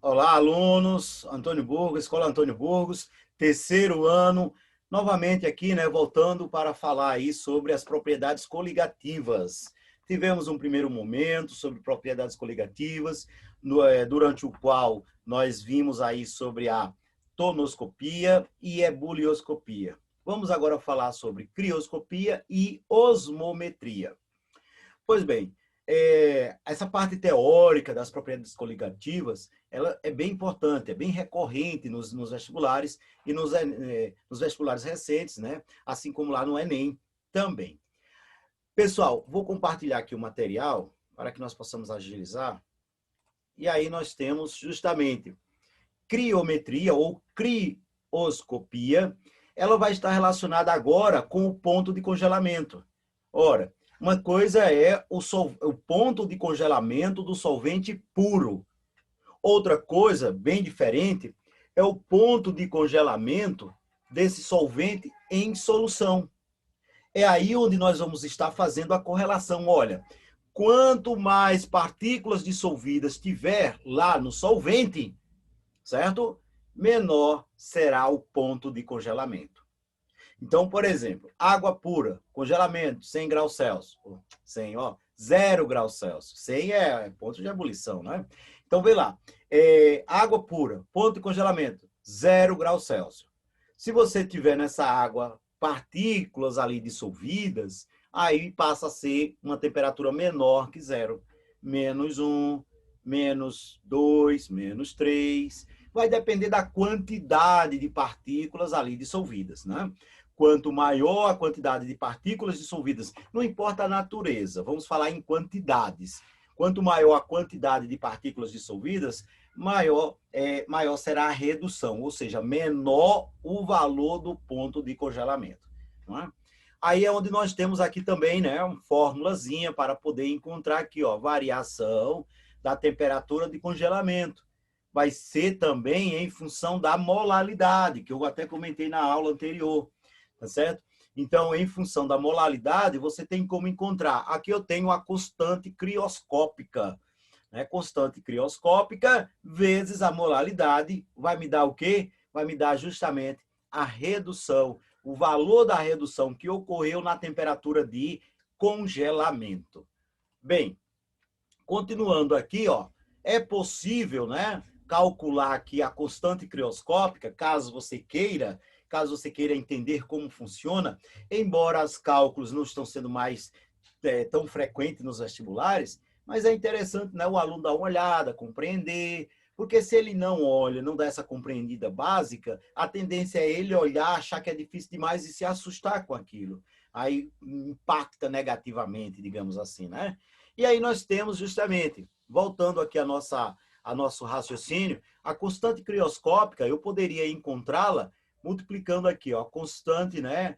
Olá, alunos. Antônio Burgos, Escola Antônio Burgos, terceiro ano. Novamente aqui, né, voltando para falar aí sobre as propriedades coligativas. Tivemos um primeiro momento sobre propriedades coligativas, durante o qual nós vimos aí sobre a tonoscopia e ebulioscopia. Vamos agora falar sobre crioscopia e osmometria. Pois bem, essa parte teórica das propriedades coligativas, ela é bem importante, é bem recorrente nos vestibulares e nos vestibulares recentes, né? Assim como lá no Enem também. Pessoal, vou compartilhar aqui o material para que nós possamos agilizar. E aí nós temos justamente criometria ou crioscopia, ela vai estar relacionada agora com o ponto de congelamento. Ora, uma coisa é o ponto de congelamento do solvente puro. Outra coisa, bem diferente, é o ponto de congelamento desse solvente em solução. É aí onde nós vamos estar fazendo a correlação. Olha, quanto mais partículas dissolvidas tiver lá no solvente, certo? Menor será o ponto de congelamento. Então, por exemplo, água pura, congelamento, 100 graus Celsius. 100, ó, 0 graus Celsius. 100 é ponto de ebulição, né? Então, vê lá. Água pura, ponto de congelamento, 0 graus Celsius. Se você tiver nessa água partículas ali dissolvidas, aí passa a ser uma temperatura menor que 0. Menos 1, menos 2, menos 3. Vai depender da quantidade de partículas ali dissolvidas, né? Quanto maior a quantidade de partículas dissolvidas, não importa a natureza, vamos falar em quantidades. Quanto maior a quantidade de partículas dissolvidas, maior será a redução, ou seja, menor o valor do ponto de congelamento. Não é? Aí é onde nós temos aqui também, né, uma formulazinha para poder encontrar aqui, ó, variação da temperatura de congelamento. Vai ser também em função da molalidade, que eu até comentei na aula anterior, tá certo? Então, em função da molalidade, você tem como encontrar. Aqui eu tenho a constante crioscópica, né? Constante crioscópica vezes a molalidade vai me dar o quê? Vai me dar justamente a redução, o valor da redução que ocorreu na temperatura de congelamento. Bem, continuando aqui, ó, é possível, né, calcular aqui a constante crioscópica, caso você queira entender como funciona, embora os cálculos não estão sendo mais tão frequentes nos vestibulares, mas é interessante, né, o aluno dar uma olhada, compreender, porque se ele não olha, não dá essa compreendida básica, a tendência é ele olhar, achar que é difícil demais e se assustar com aquilo. Aí impacta negativamente, digamos assim, né? E aí nós temos justamente, voltando aqui a nosso raciocínio, a constante crioscópica, eu poderia encontrá-la multiplicando aqui, ó, a constante, né,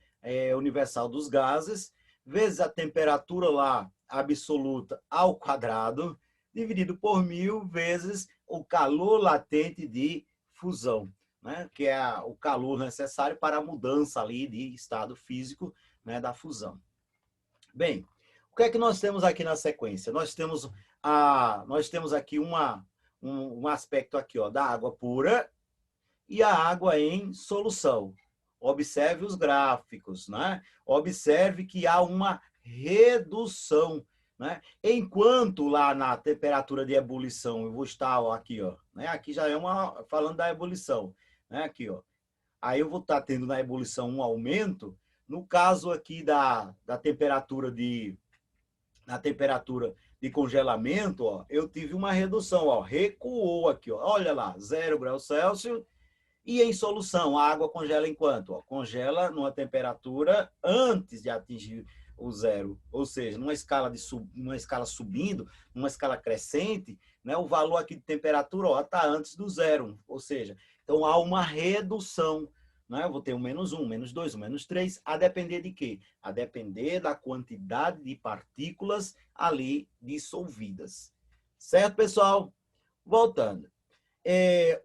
universal dos gases, vezes a temperatura lá absoluta ao quadrado, dividido por 1000 vezes o calor latente de fusão, né, que é o calor necessário para a mudança ali de estado físico, né, da fusão. Bem, o que é que nós temos aqui na sequência? Nós temos aqui um aspecto aqui, ó, da água pura e a água em solução. Observe os gráficos, né? Observe que há uma redução, né? Enquanto lá na temperatura de ebulição, eu vou estar ó, aqui, ó, né? Aqui já é falando da ebulição, né? Aqui, ó. Aí eu vou estar tendo na ebulição um aumento. No caso aqui da temperatura na temperatura de congelamento, ó, eu tive uma redução, ó, recuou aqui, ó, olha lá, 0 graus Celsius, e em solução, a água congela em quanto? Ó, congela numa temperatura antes de atingir o zero, ou seja, numa escala subindo, numa escala crescente, né, o valor aqui de temperatura está antes do zero, ou seja, então há uma redução. Né? Eu vou ter um menos 1, menos 2, um menos 3, a depender de quê? A depender da quantidade de partículas ali dissolvidas. Certo, pessoal? Voltando.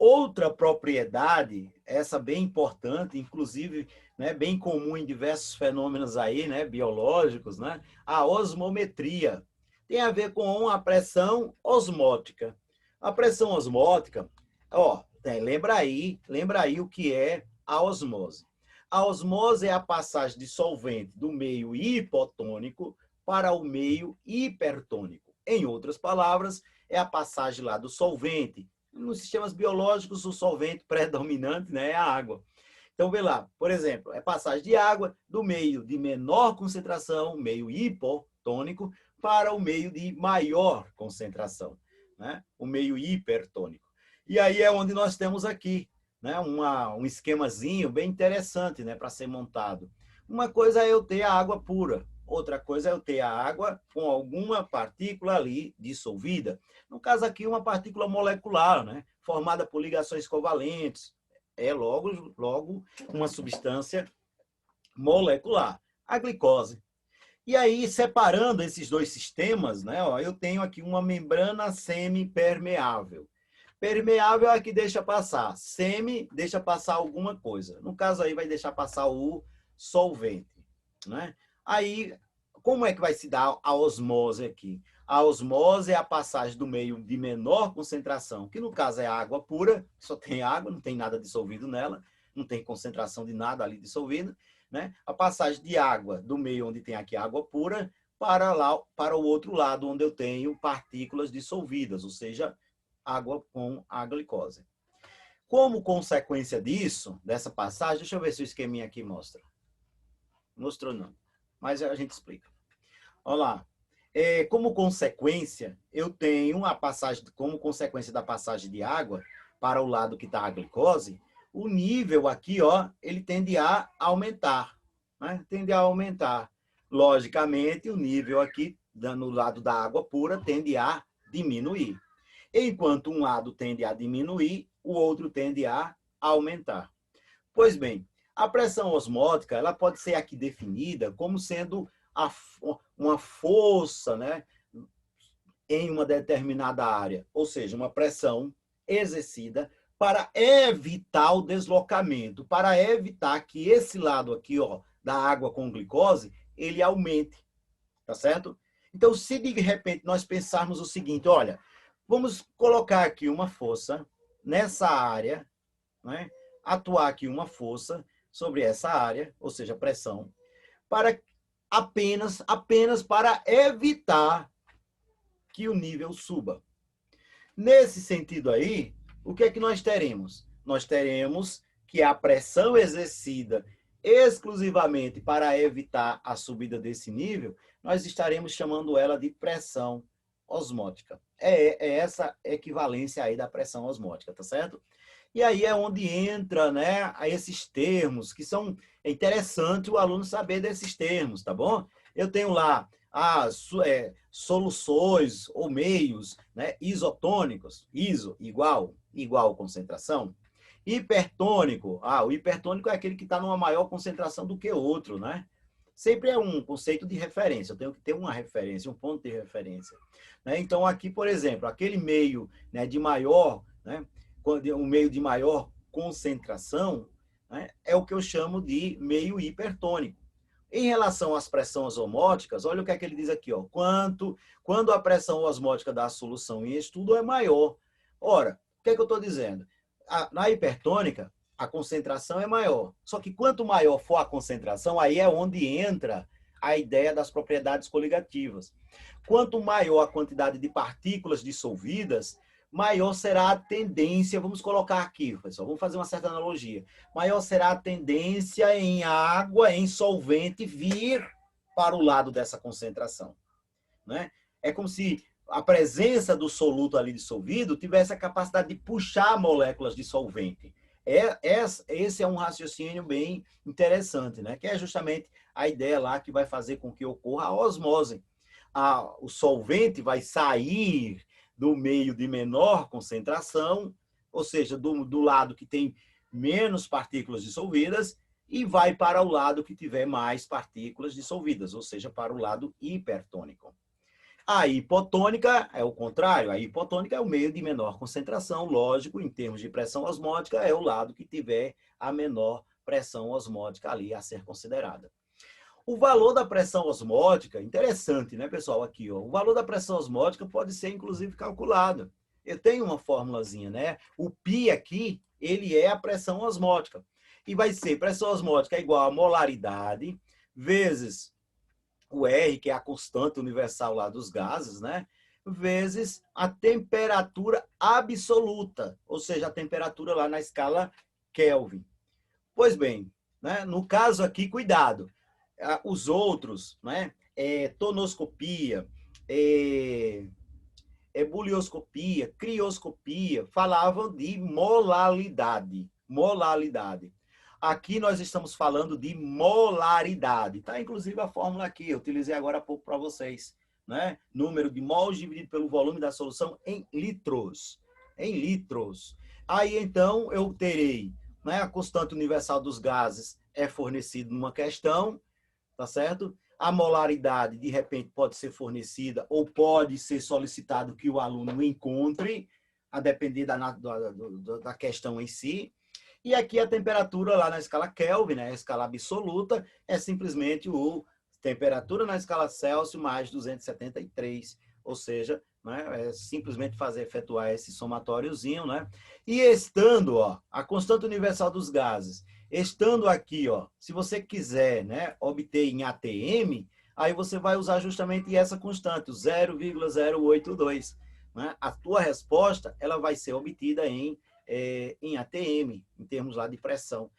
Outra propriedade, essa bem importante, inclusive, né, bem comum em diversos fenômenos aí, né, biológicos, né, a osmometria. Tem a ver com a pressão osmótica. A pressão osmótica, Ó, lembra aí o que é a osmose. A osmose é a passagem de solvente do meio hipotônico para o meio hipertônico. Em outras palavras, é a passagem lá do solvente. Nos sistemas biológicos, o solvente predominante, né, é a água. Então, vê lá, por exemplo, é passagem de água do meio de menor concentração, meio hipotônico, para o meio de maior concentração, né? O meio hipertônico. E aí é onde nós temos aqui, né, um esquemazinho bem interessante, né, para ser montado. Uma coisa é eu ter a água pura, outra coisa é eu ter a água com alguma partícula ali dissolvida. No caso aqui, uma partícula molecular, né, formada por ligações covalentes. É logo uma substância molecular, a glicose. E aí, separando esses dois sistemas, né, ó, eu tenho aqui uma membrana semipermeável. Permeável é a que deixa passar. Semi deixa passar alguma coisa. No caso aí vai deixar passar o solvente, né? Aí, como é que vai se dar a osmose aqui? A osmose é a passagem do meio de menor concentração, que no caso é água pura, só tem água, não tem nada dissolvido nela, não tem concentração de nada ali dissolvido, né? A passagem de água do meio onde tem aqui água pura para o outro lado onde eu tenho partículas dissolvidas, ou seja, água com a glicose. Como consequência disso, dessa passagem, deixa eu ver se o esqueminha aqui mostra. Mostrou não, mas a gente explica. Olha lá. Como consequência, eu tenho a passagem, como consequência da passagem de água para o lado que está a glicose, o nível aqui, ó, ele tende a aumentar, né? Tende a aumentar. Logicamente, o nível aqui, no lado da água pura, tende a diminuir. Enquanto um lado tende a diminuir, o outro tende a aumentar. Pois bem, a pressão osmótica ela pode ser aqui definida como sendo uma força, né, em uma determinada área, ou seja, uma pressão exercida para evitar o deslocamento, para evitar que esse lado aqui, ó, da água com glicose, ele aumente, tá certo? Então, se de repente nós pensarmos o seguinte, olha, vamos colocar aqui uma força nessa área, né? Atuar aqui uma força sobre essa área, ou seja, pressão, para apenas para evitar que o nível suba. Nesse sentido aí, o que é que nós teremos? Nós teremos que a pressão exercida exclusivamente para evitar a subida desse nível, nós estaremos chamando ela de pressão osmótica. É essa equivalência aí da pressão osmótica, tá certo? E aí é onde entra, né, esses termos, que são interessante o aluno saber desses termos, tá bom? Eu tenho lá soluções ou meios, né, isotônicos, iso, igual concentração. Hipertônico, o hipertônico é aquele que está numa maior concentração do que outro, né? Sempre é um conceito de referência, eu tenho que ter uma referência, um ponto de referência. Né? Então, aqui, por exemplo, aquele meio, né, de maior, né, um meio de maior concentração, né, é o que eu chamo de meio hipertônico. Em relação às pressões osmóticas, olha o que é que ele diz aqui, ó. Quando a pressão osmótica da solução em estudo é maior. Ora, o que é que eu estou dizendo? Na hipertônica, a concentração é maior. Só que quanto maior for a concentração, aí é onde entra a ideia das propriedades coligativas. Quanto maior a quantidade de partículas dissolvidas, maior será a tendência, vamos colocar aqui, pessoal, vamos fazer uma certa analogia. Maior será a tendência em água, em solvente, vir para o lado dessa concentração. Né? É como se a presença do soluto ali dissolvido tivesse a capacidade de puxar moléculas de solvente. Esse é um raciocínio bem interessante, né? Que é justamente a ideia lá que vai fazer com que ocorra a osmose. O solvente vai sair do meio de menor concentração, ou seja, do lado que tem menos partículas dissolvidas, e vai para o lado que tiver mais partículas dissolvidas, ou seja, para o lado hipertônico. A hipotônica é o contrário, a hipotônica é o meio de menor concentração, lógico, em termos de pressão osmótica, é o lado que tiver a menor pressão osmótica ali a ser considerada. O valor da pressão osmótica, interessante, né, pessoal, aqui, ó, o valor da pressão osmótica pode ser, inclusive, calculado. Eu tenho uma formulazinha, né? O π aqui, ele é a pressão osmótica. E vai ser pressão osmótica é igual a molaridade vezes o R, que é a constante universal lá dos gases, né? Vezes a temperatura absoluta, ou seja, a temperatura lá na escala Kelvin. Pois bem, né? No caso aqui, cuidado. Os outros, né? Tonoscopia, bulioscopia, crioscopia, falavam de molalidade. Molalidade. Aqui nós estamos falando de molaridade. Tá, inclusive a fórmula aqui, eu utilizei agora há pouco para vocês, né? Número de mols dividido pelo volume da solução em litros. Em litros. Aí então eu terei, né, a constante universal dos gases é fornecida numa questão, tá certo? A molaridade, de repente, pode ser fornecida ou pode ser solicitado que o aluno encontre, a depender da questão em si. E aqui a temperatura lá na escala Kelvin, né, a escala absoluta, é simplesmente o temperatura na escala Celsius mais 273, ou seja, né, é simplesmente efetuar esse somatóriozinho, né? E estando, ó, a constante universal dos gases, estando aqui, ó, se você quiser, né, obter em ATM, aí você vai usar justamente essa constante, o 0,082. Né? A tua resposta, ela vai ser obtida em ATM, em termos lá de pressão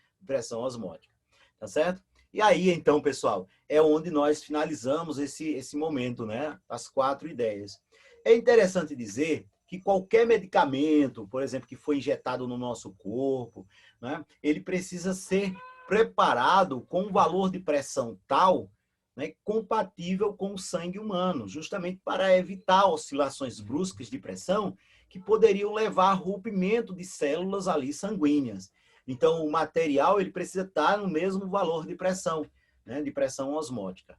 osmótica. Tá certo? E aí, então, pessoal, é onde nós finalizamos esse momento, né? As 4 ideias. É interessante dizer que qualquer medicamento, por exemplo, que foi injetado no nosso corpo, né, ele precisa ser preparado com um valor de pressão tal, né, compatível com o sangue humano, justamente para evitar oscilações bruscas de pressão que poderiam levar a rompimento de células ali sanguíneas. Então, o material ele precisa estar no mesmo valor de pressão, né, de pressão osmótica.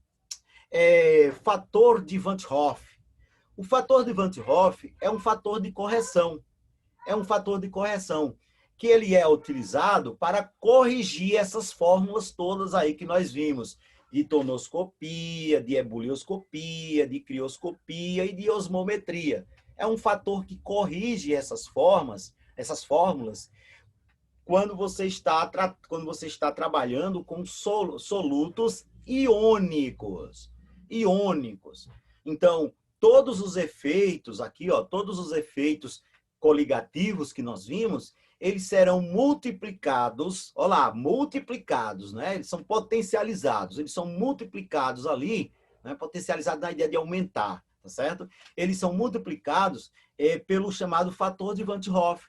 Fator de Van't Hoff. O fator de Van't Hoff é um fator de correção. É um fator de correção que ele é utilizado para corrigir essas fórmulas todas aí que nós vimos, de tonoscopia, de ebulioscopia, de crioscopia e de osmometria. É um fator que corrige essas fórmulas, quando você está trabalhando com solutos iônicos. Iônicos. Então, todos os efeitos aqui, ó, todos os efeitos coligativos que nós vimos, eles serão multiplicados, olha lá, multiplicados, né? Eles são potencializados, eles são multiplicados ali, né? Potencializados na ideia de aumentar, tá certo? Eles são multiplicados pelo chamado fator de Van't Hoff,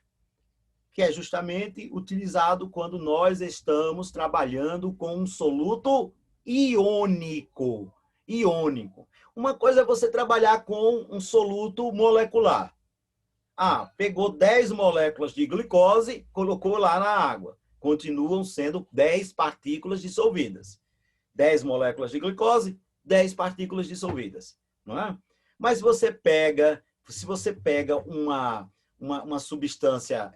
que é justamente utilizado quando nós estamos trabalhando com um soluto iônico. Iônico. Uma coisa é você trabalhar com um soluto molecular. Pegou 10 moléculas de glicose, colocou lá na água. Continuam sendo 10 partículas dissolvidas. 10 moléculas de glicose, 10 partículas dissolvidas. Não é? Mas se você pega uma substância,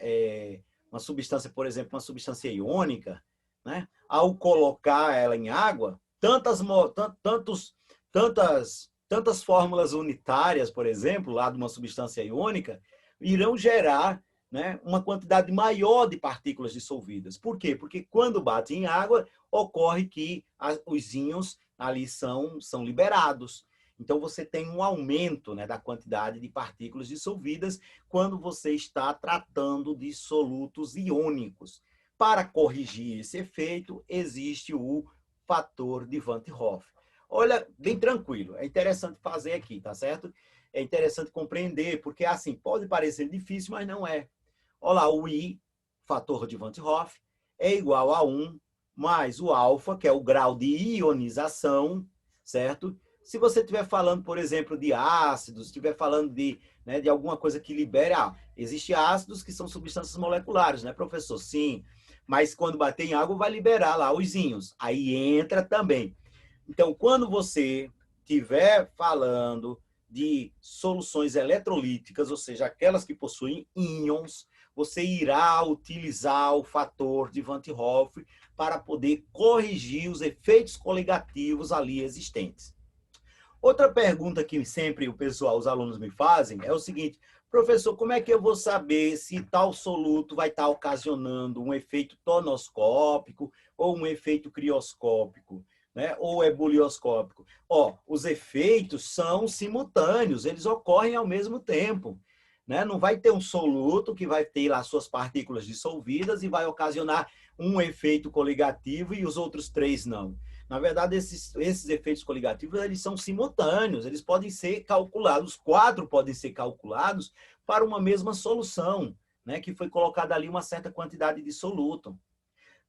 por exemplo, uma substância iônica, né? Ao colocar ela em água, tantas fórmulas unitárias, por exemplo, lá de uma substância iônica, irão gerar, né, uma quantidade maior de partículas dissolvidas. Por quê? Porque quando bate em água, ocorre que os íons ali são liberados. Então, você tem um aumento, né, da quantidade de partículas dissolvidas quando você está tratando de solutos iônicos. Para corrigir esse efeito, existe o fator de Van't Hoff. Olha, bem tranquilo, é interessante fazer aqui, tá certo? É interessante compreender, porque assim, pode parecer difícil, mas não é. Olha lá, o I, fator de Van't Hoff, é igual a 1 mais o alfa, que é o grau de ionização, certo? Se você estiver falando, por exemplo, de ácidos, estiver falando de alguma coisa que libere... Existem ácidos que são substâncias moleculares, né, professor? Sim, mas quando bater em água vai liberar lá os íons. Aí entra também. Então, quando você estiver falando de soluções eletrolíticas, ou seja, aquelas que possuem íons, você irá utilizar o fator de Van't Hoff para poder corrigir os efeitos coligativos ali existentes. Outra pergunta que sempre os alunos me fazem é o seguinte: Professor, como é que eu vou saber se tal soluto vai estar ocasionando um efeito tonoscópico ou um efeito crioscópico, né? Ou ebulioscópico? Ó, os efeitos são simultâneos, eles ocorrem ao mesmo tempo, né? Não vai ter um soluto que vai ter lá suas partículas dissolvidas e vai ocasionar um efeito coligativo e os outros três não. Na verdade, esses efeitos coligativos, eles são simultâneos, eles podem ser calculados, os quatro podem ser calculados para uma mesma solução, né, que foi colocada ali uma certa quantidade de soluto.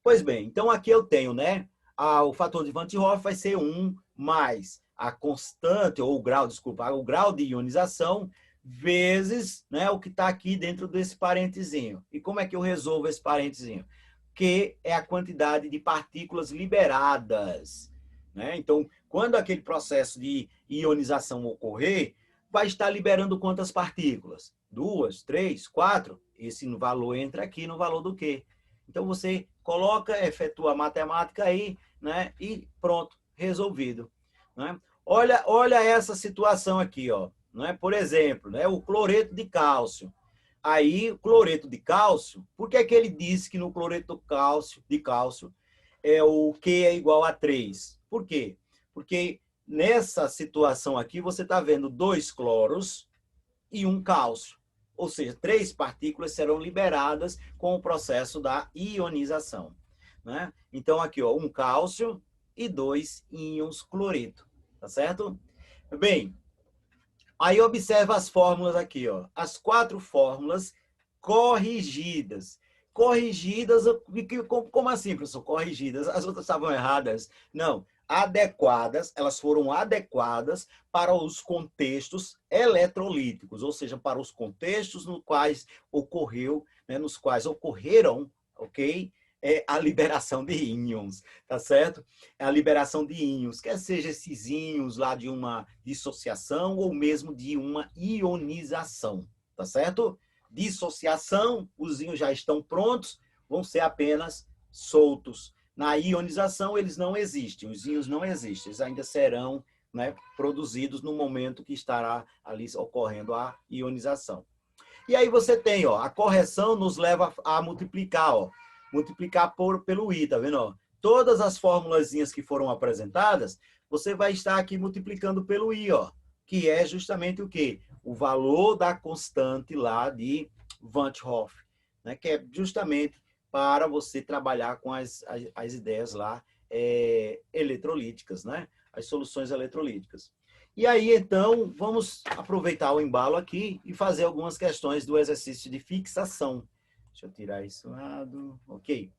Pois bem, então aqui eu tenho, né, o fator de Van 't Hoff vai ser 1 mais a constante, ou o grau, desculpa, o grau de ionização, vezes, né, o que está aqui dentro desse parentezinho. E como é que eu resolvo esse parentezinho? Que é a quantidade de partículas liberadas, né? Então, quando aquele processo de ionização ocorrer, vai estar liberando quantas partículas? 2, 3, 4? Esse valor entra aqui no valor do quê? Então, você coloca, efetua a matemática aí, né? E pronto, resolvido, né? Olha essa situação aqui, ó, né? Por exemplo, né? O cloreto de cálcio. Aí, o cloreto de cálcio, por que que ele disse que no cloreto de cálcio é o Q é igual a 3? Por quê? Porque nessa situação aqui, você está vendo 2 cloros e um cálcio. Ou seja, 3 partículas serão liberadas com o processo da ionização, né? Então, aqui, ó, 1 cálcio e 2 íons cloreto, tá certo? Bem, aí observa as fórmulas aqui, ó. As 4 fórmulas corrigidas. Corrigidas, como assim, professor? Corrigidas? As outras estavam erradas? Não, adequadas, elas foram adequadas para os contextos eletrolíticos, ou seja, para os contextos nos quais ocorreu, né, nos quais ocorreram, ok? A liberação de íons, tá certo? A liberação de íons, quer seja esses íons lá de uma dissociação ou mesmo de uma ionização, tá certo? Dissociação, os íons já estão prontos, vão ser apenas soltos. Na ionização, eles não existem, os íons não existem, eles ainda serão, né, produzidos no momento que estará ali ocorrendo a ionização. E aí você tem, ó, a correção nos leva a multiplicar, ó, multiplicar pelo I, tá vendo? Ó? Todas as formulazinhas que foram apresentadas, você vai estar aqui multiplicando pelo I, ó, que é justamente o quê? O valor da constante lá de Van 't Hoff, né? Que é justamente para você trabalhar com as ideias lá eletrolíticas, né? As soluções eletrolíticas. E aí, então, vamos aproveitar o embalo aqui e fazer algumas questões do exercício de fixação. Deixa eu tirar esse lado. Ok.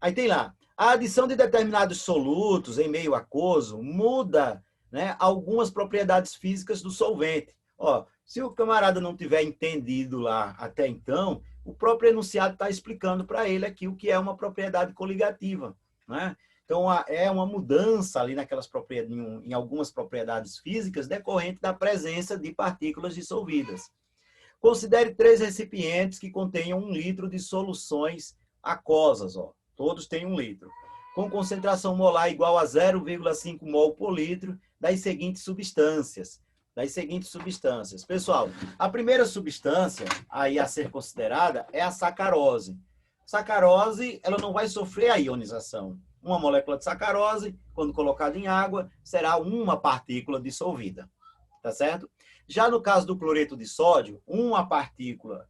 Aí tem lá, a adição de determinados solutos em meio aquoso muda, né, algumas propriedades físicas do solvente. Ó, se o camarada não tiver entendido lá até então, o próprio enunciado está explicando para ele aqui o que é uma propriedade coligativa, né? Então, é uma mudança ali naquelas propriedades, em algumas propriedades físicas decorrente da presença de partículas dissolvidas. Considere 3 recipientes que contenham 1 litro de soluções aquosas, ó. Todos têm 1 litro. Com concentração molar igual a 0,5 mol por litro das seguintes substâncias. Pessoal, a primeira substância aí a ser considerada é a sacarose. Sacarose, ela não vai sofrer a ionização. Uma molécula de sacarose, quando colocada em água, será uma partícula dissolvida. Tá certo? Já no caso do cloreto de sódio, uma partícula,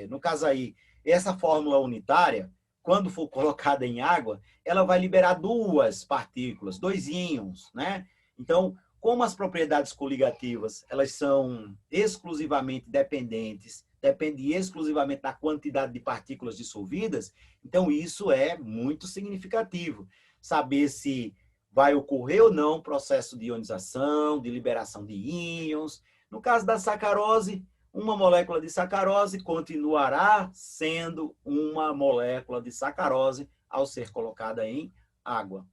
no caso aí, essa fórmula unitária, quando for colocada em água, ela vai liberar 2 partículas, 2 íons, né? Então, como as propriedades coligativas, elas são exclusivamente dependentes, depende exclusivamente da quantidade de partículas dissolvidas, então isso é muito significativo. Saber se vai ocorrer ou não processo de ionização, de liberação de íons. No caso da sacarose, uma molécula de sacarose continuará sendo uma molécula de sacarose ao ser colocada em água.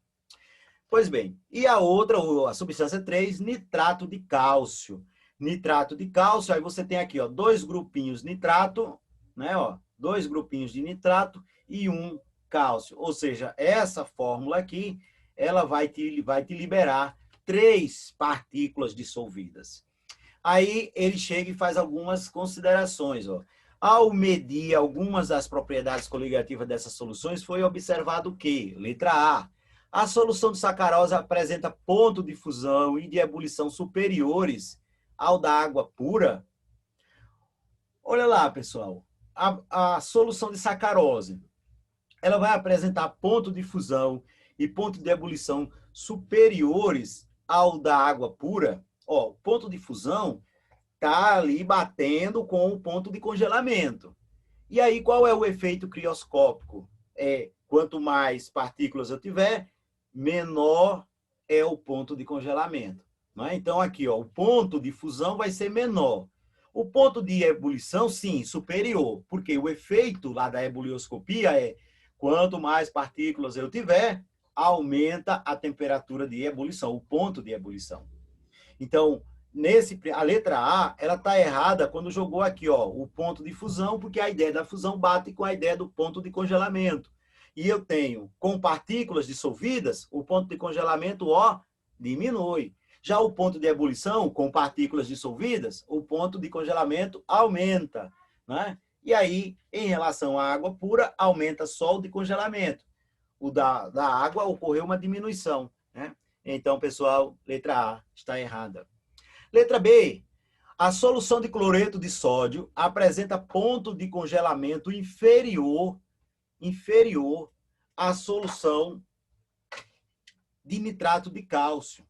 Pois bem, e a outra, a substância 3, nitrato de cálcio. Nitrato de cálcio, aí você tem aqui, ó, 2 grupinhos nitrato, né, ó, 2 grupinhos de nitrato e 1 cálcio. Ou seja, essa fórmula aqui, ela vai te liberar 3 partículas dissolvidas. Aí ele chega e faz algumas considerações. Ó. Ao medir algumas das propriedades coligativas dessas soluções, foi observado que, letra a solução de sacarose apresenta ponto de fusão e de ebulição superiores ao da água pura. Olha lá, pessoal, a solução de sacarose, ela vai apresentar ponto de fusão e ponto de ebulição superiores ao da água pura. Ó, o ponto de fusão está ali batendo com o ponto de congelamento. E aí, qual é o efeito crioscópico? Quanto mais partículas eu tiver, menor é o ponto de congelamento. Não é? Então, aqui, ó, o ponto de fusão vai ser menor. O ponto de ebulição, sim, superior, porque o efeito lá da ebulioscopia é quanto mais partículas eu tiver, aumenta a temperatura de ebulição, o ponto de ebulição. Então, a letra A, ela está errada quando jogou aqui, ó, o ponto de fusão, porque a ideia da fusão bate com a ideia do ponto de congelamento. E eu tenho, com partículas dissolvidas, o ponto de congelamento, ó, diminui. Já o ponto de ebulição, com partículas dissolvidas, o ponto de congelamento aumenta, né? E aí, em relação à água pura, aumenta só o de congelamento. O da água ocorreu uma diminuição, né? Então, pessoal, letra A está errada. Letra B. A solução de cloreto de sódio apresenta ponto de congelamento inferior à solução de nitrato de cálcio.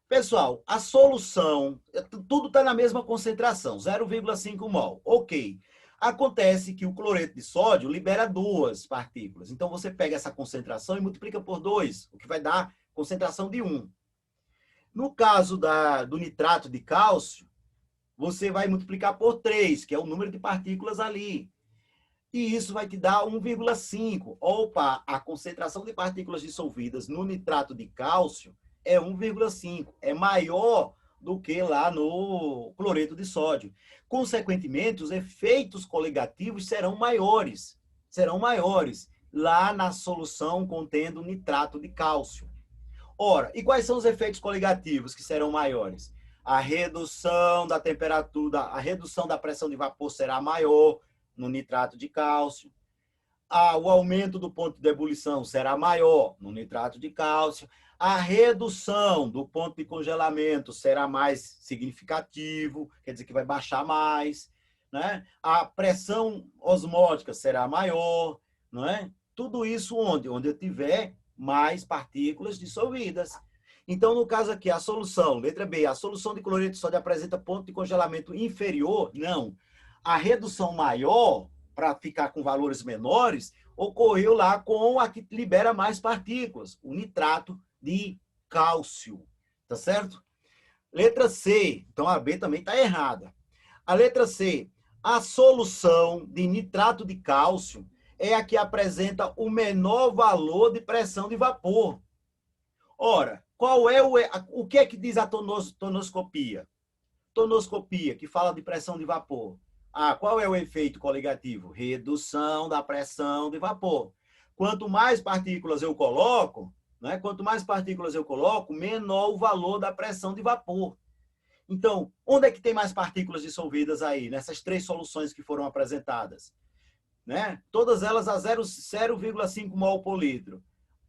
Pessoal, a solução, tudo está na mesma concentração, 0,5 mol. Ok. Acontece que o cloreto de sódio libera 2 partículas. Então, você pega essa concentração e multiplica por 2, o que vai dar concentração de 1. No caso do nitrato de cálcio, você vai multiplicar por 3, que é o número de partículas ali. E isso vai te dar 1,5. Opa, a concentração de partículas dissolvidas no nitrato de cálcio é 1,5. É maior do que lá no cloreto de sódio. Consequentemente, os efeitos coligativos serão maiores lá na solução contendo nitrato de cálcio. Ora, e quais são os efeitos coligativos que serão maiores? A redução da temperatura, a redução da pressão de vapor será maior no nitrato de cálcio. O aumento do ponto de ebulição será maior no nitrato de cálcio. A redução do ponto de congelamento será mais significativo, quer dizer que vai baixar mais, né? A pressão osmótica será maior, não é? Tudo isso onde? Onde eu tiver mais partículas dissolvidas. Então, no caso aqui, a solução, letra B, a solução de cloreto de sódio apresenta ponto de congelamento inferior? Não. A redução maior, para ficar com valores menores, ocorreu lá com a que libera mais partículas, o nitrato de cálcio. Tá certo? Letra C, então a B também está errada. A letra C, a solução de nitrato de cálcio é a que apresenta o menor valor de pressão de vapor. Ora, qual é o que é que diz a tonoscopia? Tonoscopia, que fala de pressão de vapor. Qual é o efeito coligativo? Redução da pressão de vapor. Quanto mais partículas eu coloco, né, menor o valor da pressão de vapor. Então, onde é que tem mais partículas dissolvidas aí, nessas 3 soluções que foram apresentadas? Né? Todas elas a 0,5 mol por litro.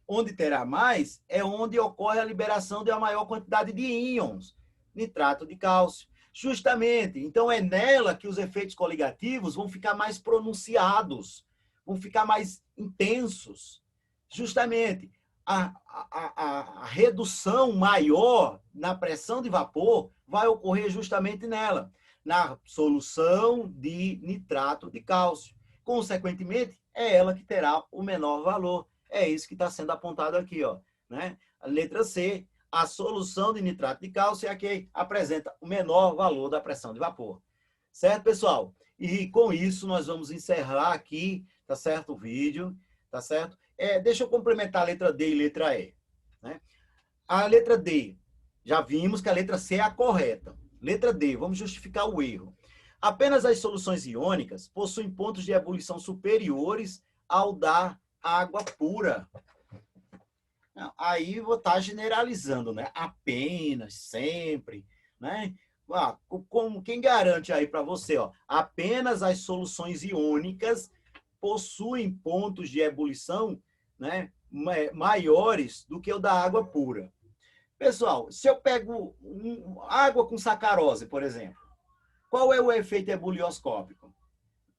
Onde terá mais é onde ocorre a liberação de uma maior quantidade de íons, nitrato de cálcio. Justamente, então é nela que os efeitos coligativos vão ficar mais pronunciados, vão ficar mais intensos. Justamente, a redução maior na pressão de vapor vai ocorrer justamente nela, na solução de nitrato de cálcio. Consequentemente, é ela que terá o menor valor. É isso que está sendo apontado aqui, ó, né? A letra C, a solução de nitrato de cálcio é a que apresenta o menor valor da pressão de vapor. Certo, pessoal? E com isso nós vamos encerrar aqui, tá certo, o vídeo, tá certo? Deixa eu complementar a letra D e letra E, né? A letra D, já vimos que a letra C é a correta. Letra D, vamos justificar o erro. Apenas as soluções iônicas possuem pontos de ebulição superiores ao da água pura. Aí vou estar generalizando, né? Apenas, sempre, né? como quem garante aí para você, ó, apenas as soluções iônicas possuem pontos de ebulição, né, maiores do que o da água pura. Pessoal, se eu pego água com sacarose, por exemplo, qual é o efeito ebulioscópico?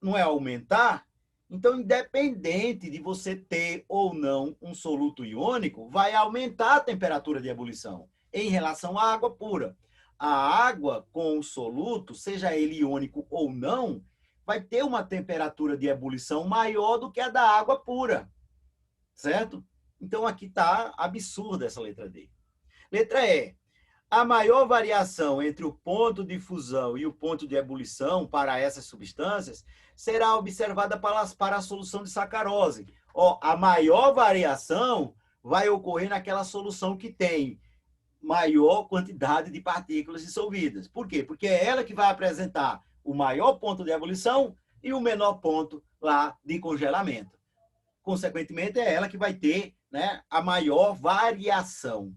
Não é aumentar? Então, independente de você ter ou não um soluto iônico, vai aumentar a temperatura de ebulição em relação à água pura. A água com o soluto, seja ele iônico ou não, vai ter uma temperatura de ebulição maior do que a da água pura, certo? Então, aqui está absurda essa letra D. Letra E. A maior variação entre o ponto de fusão e o ponto de ebulição para essas substâncias será observada para a solução de sacarose. A maior variação vai ocorrer naquela solução que tem maior quantidade de partículas dissolvidas. Por quê? Porque é ela que vai apresentar o maior ponto de ebulição e o menor ponto lá de congelamento. Consequentemente, é ela que vai ter, né, a maior variação.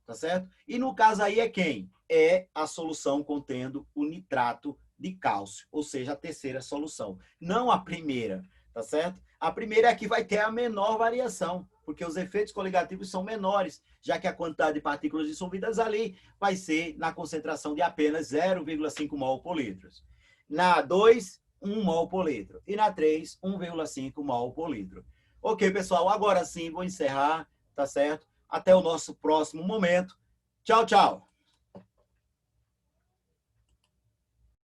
Tá certo? E no caso aí é quem? É a solução contendo o nitrato de cálcio, ou seja, a terceira solução, não a primeira, tá certo? A primeira é que vai ter a menor variação, porque os efeitos coligativos são menores, já que a quantidade de partículas dissolvidas ali vai ser na concentração de apenas 0,5 mol por litro. Na 2, 1 mol por litro. E na 3, 1,5 mol por litro. Ok, pessoal, agora sim vou encerrar, tá certo? Até o nosso próximo momento. Tchau, tchau.